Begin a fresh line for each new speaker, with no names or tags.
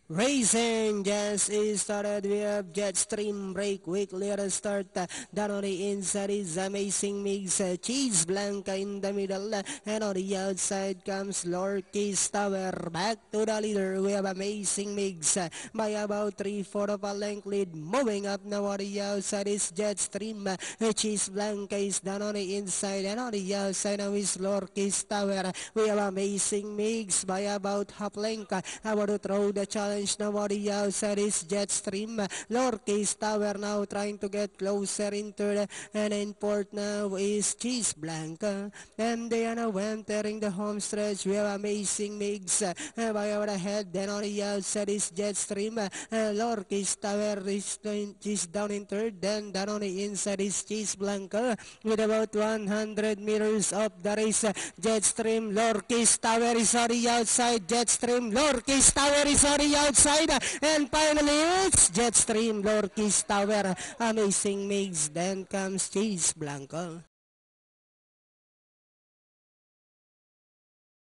Racing just is started. We have Jetstream break weekly at the start. Down on the inside is Amazing Mix. Cheese Blanca in the middle. And on the outside comes Lorky's Tower. Back to the leader. We have Amazing Mix by about 3/4 of a length lead. Moving up now on the outside is Jetstream. Cheese Blanca is down on the inside. And on the outside now is Lorky's Tower. We have Amazing Mix by about half length. I want to throw the challenge. Now on the outside is Jetstream. Lorky's Tower now trying to get closer into the and in port now is Cheese Blanca. And they are now entering the home stretch. We have Amazing Mix by our head. Then on the outside is Jetstream. Lorky's Tower is down in third. Then down on the inside is Cheese Blanca with about 100 meters of the race. Jetstream, Lorky's Tower is on the outside. Jetstream, Lorky's Tower is on the outside. And finally, it's Jetstream, Lorky's Tower. Amazing Mix. Then comes Cheese Blanca.